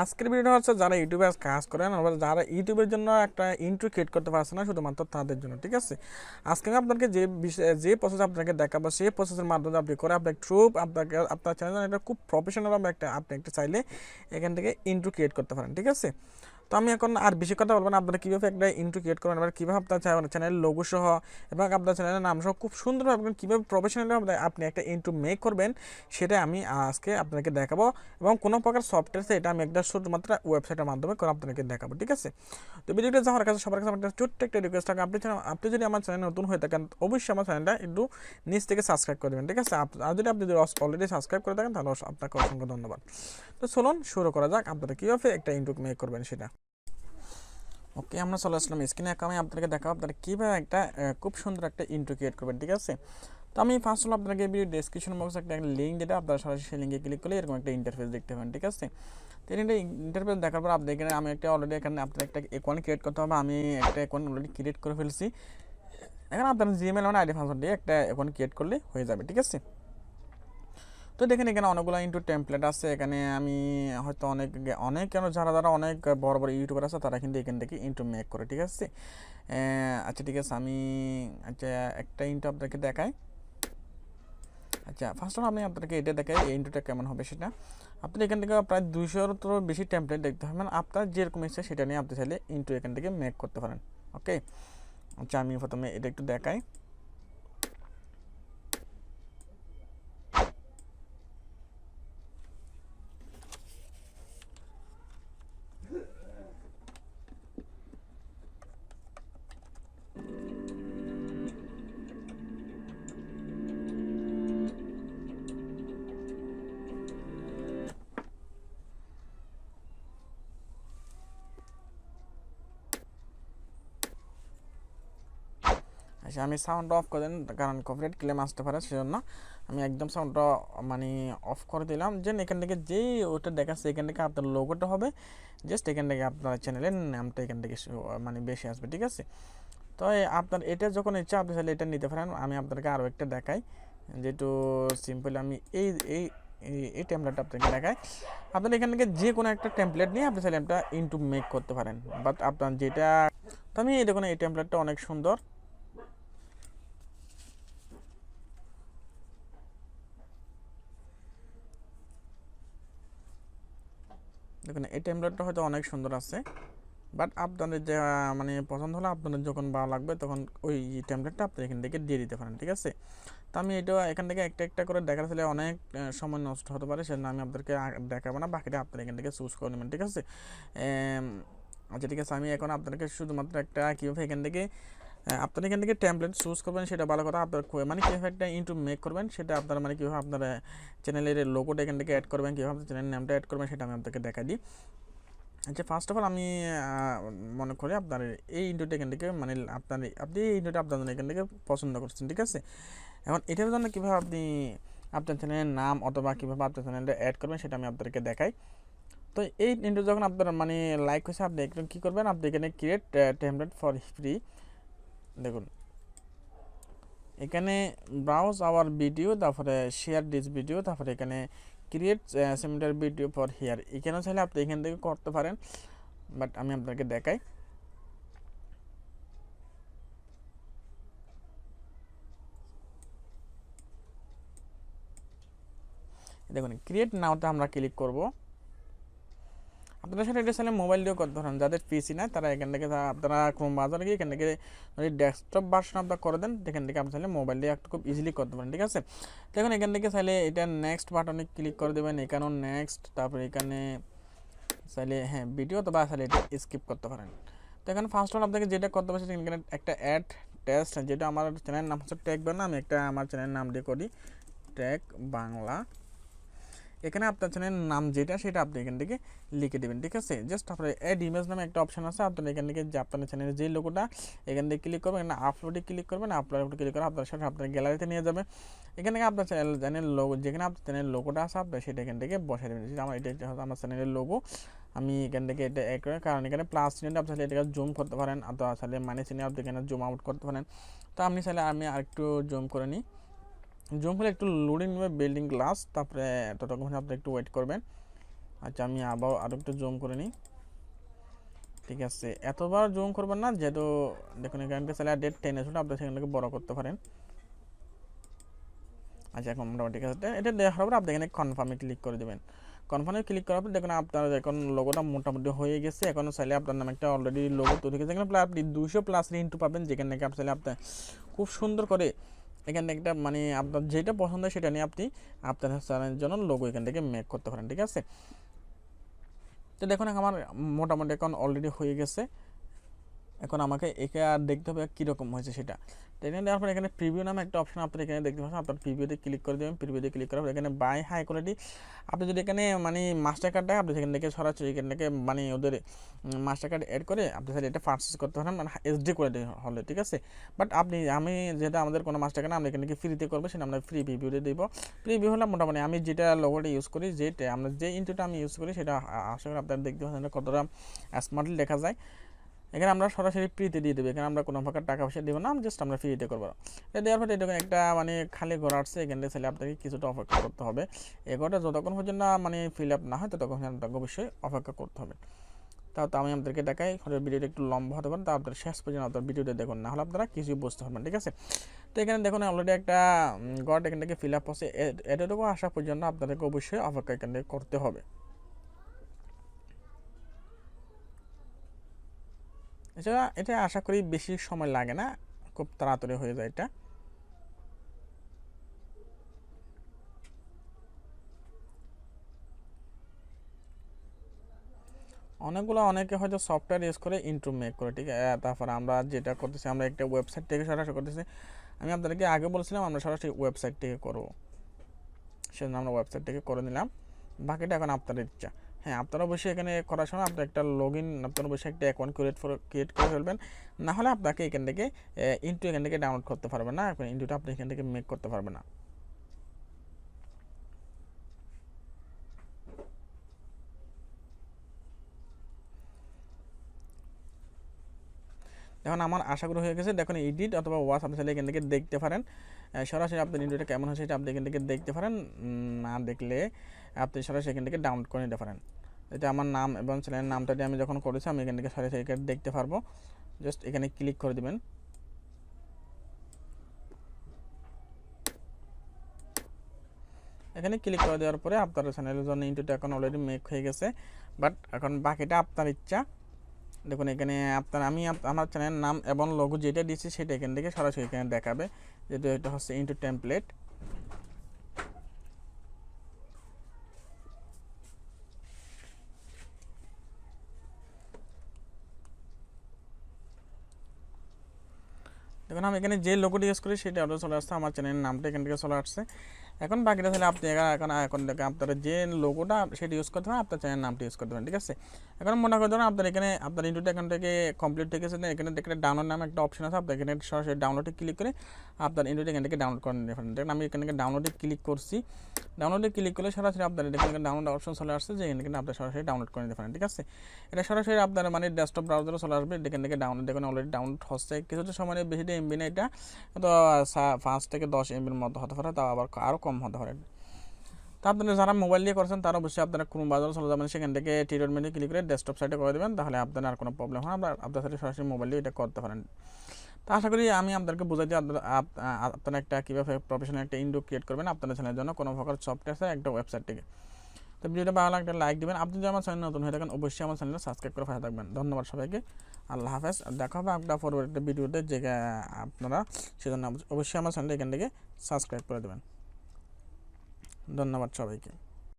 আজকের ভিডিওটা হচ্ছে যারা ইউটিউবে কাজ করেন অথবা যারা ইউটিউবের জন্য একটা ইন্ট্রো ক্রিয়েট করতে পারছে না শুধুমাত্র তাদের জন্য, ঠিক আছে। আজকে আমি আপনাকে যে প্রসেস আপনাকে দেখাবো সেই প্রসেসের মাধ্যমে আপনি করে আপনার ট্রুপ আপনার চ্যানেল একটা খুব প্রফেশনাল আপনি একটা চাইলে এখান থেকে ইন্ট্রো ক্রিয়েট করতে পারেন, ঠিক আছে। তো আমি এখন আর বেশি কথা বলবো না, আপনারা কীভাবে একটা ইন্ট্রো ক্রিয়েট করবেন এবার কীভাবে আপনার চ্যানেলের লোগো সহ এবং আপনার চ্যানেলের নাম সহ খুব সুন্দরভাবে কীভাবে প্রফেশনালি আপনি একটা ইন্ট্রো মেক করবেন সেটা আমি আজকে আপনাকে দেখাবো। এবং কোনো প্রকার সফটওয়্যার এটা আমি একটা শুধুমাত্র ওয়েবসাইটের মাধ্যমে করে আপনাকে দেখাবো, ঠিক আছে। তো ভিডিওটা যাওয়ার কাছে সবার কাছে আমার ছোট্ট একটা রিকোয়েস্ট থাকে, আপনি যদি আমার চ্যানেলে নতুন হয়ে থাকেন অবশ্যই আমার চ্যানেলটা একটু নিচ থেকে সাবস্ক্রাইব করে দেবেন, ঠিক আছে। আর যদি আপনি অলরেডি সাবস্ক্রাইব করে থাকেন তাহলে আপনাকে অসংখ্য ধন্যবাদ। তো চলুন শুরু করা যাক আপনারা কীভাবে একটা ইন্ট্রো মেক করবেন সেটা। ওকে, আমরা চলে আসলাম স্ক্রিনে। আমি আপনাকে দেখাবো আপনারা কীভাবে একটা খুব সুন্দর একটা ইন্ট্রো ক্রিয়েট করবেন, ঠিক আছে। তো আমি ফার্স্ট অল আপনাকে ভিডিও ডেসক্রিপশন বক্সে একটা লিঙ্ক দিতে আপনারা সরাসরি সেই লিঙ্কে ক্লিক করলে এরকম একটা ইন্টারফেস দেখতে পাবেন, ঠিক আছে। তো এটা ইন্টারফেস দেখার পর আপনি এখানে আমি একটা অলরেডি এখানে আপনার একটা অ্যাকাউন্ট ক্রিয়েট করতে হবে। আমি একটা অ্যাকাউন্ট অলরেডি ক্রিয়েট করে ফেলছি। এখানে আপনার জিমেল মানে আইডি পাসওয়ার্ড দিয়ে একটা অ্যাকাউন্ট ক্রিয়েট করলে হয়ে যাবে, ঠিক আছে। তো দেখেন এখানে অনেকগুলো ইন্টু টেমপ্লেট আছে। এখানে আমি হয়তো অনেক যারা অনেক বড় বড় ইউটিউবার আছে তারা কিন্তু এখান থেকে ইন্টু মেক করে, ঠিক আছে। আচ্ছা ঠিক আছে, আমি একটা ইন্টু আপনাকে দেখাই। আচ্ছা ফার্স্ট অফ আমি আপনাকে এটা দেখাই এই ইন্টুটা কেমন হবে সেটা। আপনি এখান থেকে প্রায় 200-এর বেশি টেমপ্লেট দেখতে হবে, আপনার যেরকম ইচ্ছে সেটা নিয়ে আপনি চাইলে ইন্টু এখান থেকে মেক করতে পারেন। ওকে, আচ্ছা আমি প্রথমে এটা একটু দেখাই। আচ্ছা আমি সাউন্ড অফ করে দিন কারণ কপিরাইট ক্লেম আসতে পারে, সেজন্য আমি একদম সাউন্ডটা মানে অফ করে দিলাম। যেন এখান থেকে যেই ওটা দেখাচ্ছে এখান থেকে আপনার লোগোটা হবে, জাস্ট এখান থেকে আপনার চ্যানেলের নামটা এখান থেকে মানে বেশি আসবে, ঠিক আছে। তো আপনার এটা যখন ইচ্ছা আপনি চাইলে এটা নিতে পারেন। আমি আপনাকে আরও একটা দেখাই যেহেতু সিম্পল আমি এই এই এই টেমপ্লেটটা আপনাকে দেখাই। আপনার এখান থেকে যে কোনো একটা টেমপ্লেট নিয়ে আপনি চাইলে একটা ইন্টু মেক করতে পারেন, বাট আপনার যেটা তো আমি এই দেখুন এই টেমপ্লেটটা অনেক সুন্দর। দেখুন এই টেমপ্লেটটা হয়তো অনেক সুন্দর আছে, বাট আপনাদের যে মানে পছন্দ হলে আপনাদের যখন ভালো লাগবে তখন ওই টেমপ্লেটটা আপনি এখান থেকে দিয়ে দিতে পারেন, ঠিক আছে। তো আমি এটা এখান থেকে একটা একটা করে দেখার ছেলে অনেক সময় নষ্ট হতে পারে, সেজন্য আমি আপনাদেরকে দেখাবো না, বাকিটা আপনারা এখান থেকে চুজ করে নেবেন, ঠিক আছে। আচ্ছা ঠিক আছে, আমি এখন আপনাদেরকে শুধুমাত্র একটা কীভাবে এখান থেকে আপনারা এখান থেকে টেমপ্লেট চুজ করবেন সেটা ভালো কথা। আপনার মানে কীভাবে একটা ইন্টু মেক করবেন সেটা আপনারা মানে কীভাবে আপনার চ্যানেলের লোগোটা এখান থেকে অ্যাড করবেন, কীভাবে আপনার চ্যানেলের নামটা অ্যাড করবেন সেটা আমি আপনাকে দেখাই দিই। আচ্ছা ফার্স্ট অফ অল আমি মনে করি আপনার এই ইন্টুটা এখান থেকে মানে আপনি এই ইন্টুটা আপনার জন্য এখান থেকে পছন্দ করছেন, ঠিক আছে। এখন এটার জন্য কীভাবে আপনি আপনার চ্যানেলের নাম অথবা কীভাবে আপনার চ্যানেলটা অ্যাড করবেন সেটা আমি আপনাদেরকে দেখাই। তো এই ইন্টু যখন আপনার মানে লাইক হয়েছে আপনি একটু কী করবেন, আপনি এখানে ক্রিয়েট টেমপ্লেট ফর ফ্রি, দেখুন এখানে ব্রাউজ আওয়ার ভিডিও, তারপরে শেয়ার দিস ভিডিও, তারপরে এখানে create similar video for here, এখানেও চাইলে আপনি এখান থেকে করতে পারেন, বাট আমি আপনাকে দেখাই। দেখুন ক্রিয়েট নাওতে আমরা ক্লিক করব। আপনারা সেটা এটা চাইলে মোবাইল দিয়েও করতে পারেন, যাদের পিসি না তারা এখান থেকে আপনারা ক্রোম ব্রাউজারে গিয়ে এখান থেকে যদি ডেস্কটপ ভার্সন আপনারা করে দেন এখান থেকে আপনি চাইলে মোবাইল দিয়ে একটু খুব ইজিলি করতে পারেন, ঠিক আছে। তো এখন এখান থেকে চাইলে এটা নেক্সট বাটনে ক্লিক করে দেবেন, এখানেও নেক্সট, তারপরে এখানে চাইলে হ্যাঁ ভিডিও তো বা চাইলে এটা স্কিপ করতে পারেন। তো এখানে ফার্স্ট অল আপনাকে যেটা করতে হবে সেটা এখানে একটা অ্যাড টেস্ট, যেটা আমার চ্যানেলের নাম হচ্ছে ট্যাগ বাংলা, আমি একটা আমার চ্যানেলের নাম দিয়ে করি ট্যাগ বাংলা। এখানে আপনার চ্যানেলের নাম যেটা সেটা আপনি এখান থেকে লিখে দেবেন, ঠিক আছে। জাস্ট আপনার অ্যাড ইমেজ নামে একটা অপশন আছে, আপনার এখান থেকে যে আপনার চ্যানেলের যে লোগোটা এখান থেকে ক্লিক করবেন, এখানে আপলোডে ক্লিক করবেন, আপলোডে ক্লিক করে আপনার সাথে আপনার গ্যালারিতে নিয়ে যাবে। এখান থেকে আপনার চ্যানেল লোগো যেখানে আপনার চ্যানেলের লোগোটা আছে আপনি সেটা এখান থেকে বসাই দেবেন। আমার এটা হচ্ছে আমার চ্যানেলের লোগো, আমি এখান থেকে এটা এক করে, কারণ এখানে প্লাস চিহ্নটা আপনি চাইলে এটাকে জুম করতে পারেন, অথবা চাইলে মানে চিহ্নে আপনি এখানে জুম আউট করতে পারেন। তো আপনি চাইলে আমি আরেকটু জুম করে নিই, জুম হলে একটু লোডিং নেবে বিল্ডিং গ্লাস, তারপরে ততক্ষণ আপনি একটু ওয়েট করবেন। আচ্ছা আমি আবার আরও একটু জুম করে নিই, ঠিক আছে। এতবার জুম করবেন না, যেহেতু দেখুন এখান থেকে চাইলে ডেট টেনে শুনে আপনি সেখান থেকে বড় করতে পারেন। আচ্ছা এখন মোটামুটি ঠিক আছে, এটা দেওয়ার পর আপনি এখানে কনফার্মে ক্লিক করে দেবেন। কনফার্মে ক্লিক করার পর দেখুন আপনার এখন লোগোটা মোটামুটি হয়ে গেছে। এখন চাইলে আপনার নামে একটা অলরেডি লোগো তৈরি হয়েছে, এখানে আপনি 200+ ইন্টু পাবেন, যেখান থেকে আপনি চাইলে আপনার খুব সুন্দর করে এখান থেকে একটা মানে আপনার যেটা পছন্দ হয় সেটা নিয়ে আপনি আপনার চ্যানেলের জন্য লোগো এখান থেকে মেক করতে পারেন, ঠিক আছে। তো দেখুন আমার মোটামুটি এখন অলরেডি হয়ে গেছে। এখন আমাকে একে আর দেখতে হবে কীরকম হয়েছে সেটা। তো এখানে দেওয়ার পর এখানে প্রিভিউ নামে একটা অপশন আপনি এখানে দেখতে পাচ্ছেন, আপনার প্রিভিউতে ক্লিক করে দেবেন। প্রিভিউতে ক্লিক করার পর এখানে বাই হাই কোয়ালিটি, আপনি যদি এখানে মানে মাস্টার কার্ড দেয় আপনি সেখান থেকে সরাসরি এখান থেকে মানে ওদের মাস্টার কার্ড অ্যাড করে আপনি তাহলে এটা পারচেস করতে পারেন, মানে এইচডি কোয়ালিটি হলে, ঠিক আছে। বাট আমি যেটা আমাদের কোনো মাস্টার কার্ড আমরা এখান থেকে ফ্রিতে করবো, সেটা আমরা ফ্রি প্রিভিউতে দিব। প্রিভিউ হলে মোটামুটি আমি যেটা লোগোটা ইউজ করি, যেটা আমরা যে ইন্টুটা আমি ইউজ করি সেটা আশা করি আপনারা দেখতে পাচ্ছেন কতটা স্মার্টলি দেখা যায়। এখানে আমরা সরাসরি ফ্রিতে দিয়ে দেবো, এখানে আমরা কোনো প্রকার টাকা পয়সা দেবো না, জাস্ট আমরা ফ্রিতে করবো। এটা দেওয়ার পর এটা একটা মানে খালি ঘর আসছে, এখানে ছেলে আপনাকে কিছুটা অপেক্ষা করতে হবে। এই ঘরটা যতক্ষণ পর্যন্ত মানে ফিল আপ না হয় ততক্ষণ আপনাকে অবশ্যই অপেক্ষা করতে হবে। তাও তো আমি আপনাদেরকে দেখাই, ভিডিওটা একটু লম্বা হতে পারে, তা আপনার শেষ পর্যন্ত আপনার ভিডিওটা দেখুন, না হলে আপনারা কিছুই বুঝতে পারবেন, ঠিক আছে। তো এখানে দেখুন অলরেডি একটা ঘর এখান থেকে ফিল আপ হচ্ছে, এতটুকু আসা পর্যন্ত আপনাদেরকে অবশ্যই অপেক্ষা এখান থেকে করতে হবে। এটা আশা করি বেশি সময় লাগে না, খুব তাড়াতাড়ি হয়ে যায় এটা। অনেকে হয়তো সফটওয়্যার ইউজ করে ইন্ট্রো মেক করে, ঠিক আছে। তারপর আমরা যেটা করতেছি, আমরা একটা ওয়েবসাইট থেকে সরাসরি করতেছি। আমি আপনাদেরকে আগে বলছিলাম আমরা সরাসরি ওয়েবসাইট থেকে করবো, সেজন্য আমরা ওয়েবসাইট থেকে করে নিলাম। বাকিটা এখন আপনাদের ইচ্ছা। হ্যাঁ, আপনারা অবশ্যই এখানে করার সময় আপনার একটা আপনারা অবশ্যই একটা অ্যাকাউন্ট ক্রিয়েট করে ফেলবেন, না হলে আপনাকে এখান থেকে ইন্টু এখান থেকে ডাউনলোড করতে পারবেন না, এখন ইন্টুটা আপনি এখান থেকে মেক করতে পারবেন না। এখন আমার আশা করি হয়ে গেছে। দেখুন এডিট অথবা ওয়াচ আপনি চাইলে এখান থেকে দেখতে পারেন, সরাসরি আপনার ইন্টুটা কেমন হচ্ছে সেটা আপনি এখান থেকে দেখতে পারেন। না দেখলে আপনি সরাসরি এখান থেকে ডাউনলোড করে নিতে পারেন। এটা আমার নাম এবং চ্যানেলের নামটা দিয়ে আমি যখন করেছি আমি এখান থেকে সরাসরি দেখতে পারবো। জাস্ট এখানে ক্লিক করে দেবেন। এখানে ক্লিক করে দেওয়ার পরে আপনার চ্যানেলের জন্য ইন্টুটা এখন অলরেডি মেক হয়ে গেছে, বাট এখন বাকিটা আপনার ইচ্ছা। দেখুন এখানে আমি আমার চ্যানেলের নাম এবং লোগো যেটা দিচ্ছি সেটা এখান থেকে সরাসরি এখানে দেখাবে, যেহেতু এটা হচ্ছে ইন্টু টেমপ্লেট। দেখুন আমি এখানে যে লোগোটি ইউজ করি সেটা অটো চলে আসছে, আমার চ্যানেলের নামটা এখান থেকে চলে আসছে। এখন বাকিটা তাহলে আপনি এখন থেকে আপনারা যে লোগোটা সেটা ইউজ করতে পারেন, আপনার চ্যানেল নামটা ইউজ করতে পারেন, ঠিক আছে। এখন মনে করেন আপনার এখানে আপনার ইন্টুটা এখান থেকে কমপ্লিট হয়ে গেছে, এখানে দেখেন ডাউনলোড নামে একটা অপশন আছে, আপনি এখানে সরাসরি ডাউনলোডে ক্লিক করে আপনার ইন্টুটা এখান থেকে ডাউনলোড করে নিতে পারেন। দেখেন আমি এখান থেকে ডাউনলোডে ক্লিক করছি, ডাউনলোডে ক্লিক করলে সরাসরি আপনার এখানে ডাউনলোড অপশন চলে আসছে, যে এখানে কিন্তু আপনি সরাসরি ডাউনলোড করে নিতে পারেন, ঠিক আছে। এটা সরাসরি আপনার মানে ডেস্কটপ ব্রাউজারে চলে আসবে, এখান থেকে ডাউনলোড দেখুন অলরেডি ডাউনলোড হচ্ছে। কিছুটা সময় বেশি এমবি না, এটা তো 5 থেকে 10 এমবির মতো হতে পারে, তাও আবার আরও কম হতে পারে। তা আপনারা যারা মোবাইল দিয়ে করছেন তারা অবশ্যই আপনারা ক্রোম ব্রাউজারে চলে যাবেন, সেখান থেকে টিউটোরিয়াল ক্লিক করে ডেস্কটপ সাইটে করে দেবেন, তাহলে আপনার আর কোনো প্রবলেম হয় না, আপনার সাথে সরাসরি মোবাইল দিয়ে এটা করতে পারেন। তা আশা করি আমি আপনাদেরকে বোঝাইতে আপনারা একটা কীভাবে প্রফেশনাল একটা ইন্ডো ক্রিয়েট করবেন আপনাদের চ্যানেলের জন্য কোনো প্রকার সফটওয়্যার আছে একটা ওয়েবসাইট থেকে। তো ভিডিওটা ভালো লাগলে একটা লাইক দেবেন, আপনি যদি আমার চ্যানেল নতুন হয়ে থাকেন অবশ্যই আমার চ্যানেলটা সাবস্ক্রাইব করে পাশে থাকবেন। ধন্যবাদ সবাইকে, আল্লাহ হাফেজ। দেখা হবে একটা পরবর্তী ভিডিওতে, যে আপনারা সেজন্য অবশ্যই আমার চ্যানেলটা এখান থেকে সাবস্ক্রাইব করে দেবেন। ধন্যবাদ সবাইকে।